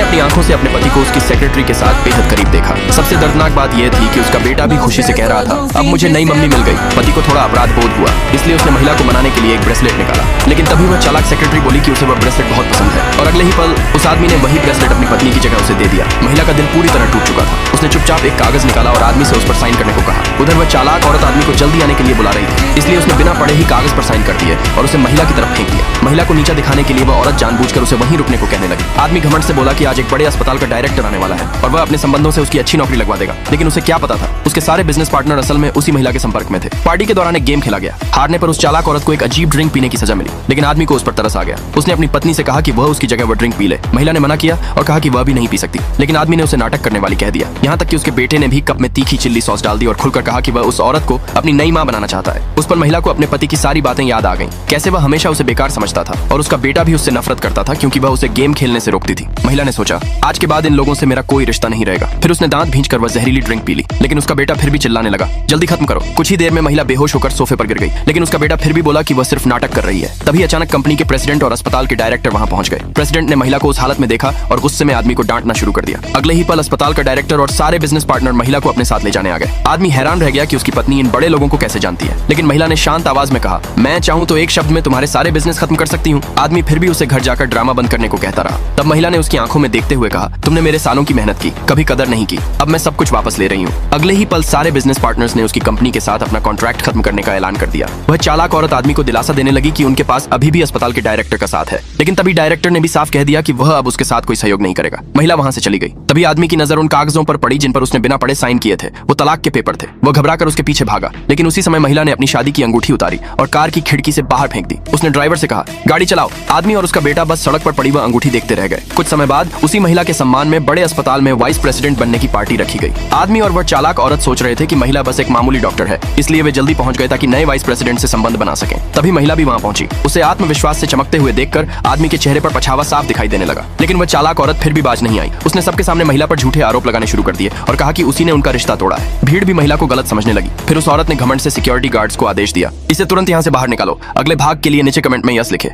अपनी आंखों से अपने पति को उसकी सेक्रेटरी के साथ बेहद करीब देखा। सबसे दर्दनाक बात यह थी कि उसका बेटा भी खुशी से कह रहा था, अब मुझे नई मम्मी मिल गई। पति को थोड़ा अपराध बोध हुआ, इसलिए उसने महिला को मनाने के लिए एक ब्रेसलेट निकाला। लेकिन तभी वह चालाक सेक्रेटरी बोली कि उसे वह ब्रेसलेट बहुत पसंद है, और अगले ही पल उस आदमी ने वही ब्रेसलेट अपनी पत्नी की जगह उसे दे दिया। महिला का दिल पूरी तरह टूट चुका था। उसने चुपचाप एक कागज निकाला और आदमी से उस पर साइन करने को कहा। उधर वह चालाक औरत आदमी को जल्दी आने के लिए बुला रही थी, इसलिए उसने बिना पढ़े ही कागज पर साइन कर दिए और उसे महिला की तरफ फेंक दिया। महिला को नीचा दिखाने के लिए वह औरत जानबूझकर उसे वहीं रुकने को कहने लगी। आदमी घमंड से बोला कि आज एक बड़े अस्पताल का डायरेक्टर आने वाला है और वह अपने संबंधों से उसकी अच्छी नौकरी लगवा देगा। लेकिन उसे क्या पता था, उसके सारे बिजनेस पार्टनर असल में उसी महिला के संपर्क में थे। पार्टी के दौरान एक गेम खेला गया। हारने पर उस चालाक औरत को एक अजीब ड्रिंक पीने की सजा मिली, लेकिन आदमी को उस पर तरस आ गया। उसने अपनी पत्नी से कहा कि वह उसकी जगह वह ड्रिंक पी ले। महिला ने मना किया और कहा कि वह भी नहीं पी सकती, लेकिन आदमी ने उसे नाटक करने वाली कह दिया। यहाँ तक कि उसके बेटे ने भी कप में तीखी चिल्ली सॉस डाल दी और खुलकर कहा कि वह उस औरत को अपनी नई मां बनाना चाहता है। उस पर महिला को अपने पति की सारी बातें याद आ गईं, कैसे वह हमेशा उसे बेकार समझता था और उसका बेटा भी उससे नफरत करता था क्योंकि वह उसे गेम खेलने से रोकती थी। महिला ने सोचा, आज के बाद इन लोगों से मेरा कोई रिश्ता नहीं रहेगा। फिर उसने दांत भींचकर वह जहरीली ड्रिंक पी ली, लेकिन उसका बेटा फिर भी चिल्लाने लगा, जल्दी खत्म करो। कुछ ही देर में महिला बेहोश होकर सोफे पर गिर गई, लेकिन उसका बेटा फिर भी बोला कि वह सिर्फ नाटक कर रही है। तभी अचानक कंपनी के प्रेसिडेंट और अस्पताल के डायरेक्टर वहां पहुंच गए। प्रेसिडेंट ने महिला को उस हालत में देखा और गुस्से में आदमी को डांटना शुरू कर दिया। अगले ही पल अस्पताल का डायरेक्टर और सारे बिजनेस पार्टनर महिला को अपने साथ ले जाने आ गए। आदमी हैरान रह गया कि उसकी पत्नी इन बड़े लोगों को कैसे जानती है, लेकिन महिला ने शांत आवाज में कहा, मैं चाहूं तो एक शब्द में तुम्हारे सारे बिजनेस खत्म कर सकती हूँ। आदमी फिर भी उसे घर जाकर ड्रामा बंद करने को कहता रहा। तब महिला ने उसकी आंखों में देखते हुए कहा, तुमने मेरे सालों की मेहनत की, कभी कदर नहीं की, अब मैं सब कुछ वापस ले रही हूँ। अगले ही पल सारे बिजनेस पार्टनर्स ने उसकी कंपनी के साथ अपना कॉन्ट्रैक्ट खत्म करने का ऐलान कर दिया। वह चालाक औरत आदमी को दिलासा देने लगी कि उनके पास अभी भी अस्पताल के डायरेक्टर का साथ है, लेकिन तभी डायरेक्टर ने भी साफ कह दिया कि वह अब उसके साथ कोई सहयोग नहीं करेगा। महिला वहां से चली गई। तभी आदमी की नजर उन कागजों पर पड़ी जिन पर उसने बिना पढ़े साइन किए थे। वो तलाक के पेपर थे। वो घबराकर उसके पीछे भागा, लेकिन उसी समय महिला ने अपनी शादी की अंगूठी उतारी और कार की खिड़की से बाहर फेंक दी। उसने ड्राइवर से कहा, गाड़ी चलाओ। आदमी और उसका बेटा बस सड़क पर पड़ी वह अंगूठी देखते रह गए। कुछ समय बाद उसी महिला के सम्मान में बड़े अस्पताल में वाइस प्रेसिडेंट बनने की पार्टी रखी गई। आदमी और वह चालाक औरत सोच रहे थे कि महिला बस एक मामूली डॉक्टर है, इसलिए वे जल्दी पहुंच गए ताकि नए वाइस प्रेसिडेंट से संबंध बना सकें। तभी महिला भी वहां पहुंची। उसे आत्मविश्वास से चमकते हुए देखकर आदमी के चेहरे पर पछावा साफ दिखाई देने लगा, लेकिन वह चालाक औरत फिर भी बाज नहीं आई। उसने सबके सामने महिला पर झूठे आरोप लगाने शुरू कर दिए और कहा कि उसी ने उनका रिश्ता तोड़ा है। भीड़ भी महिला को गलत समझने लगी। फिर उस औरत ने घमंड से सिक्योरिटी गार्ड्स को आदेश दिया, इसे तुरंत यहाँ से बाहर निकालो। अगले भाग के लिए नीचे कमेंट में यस लिखे।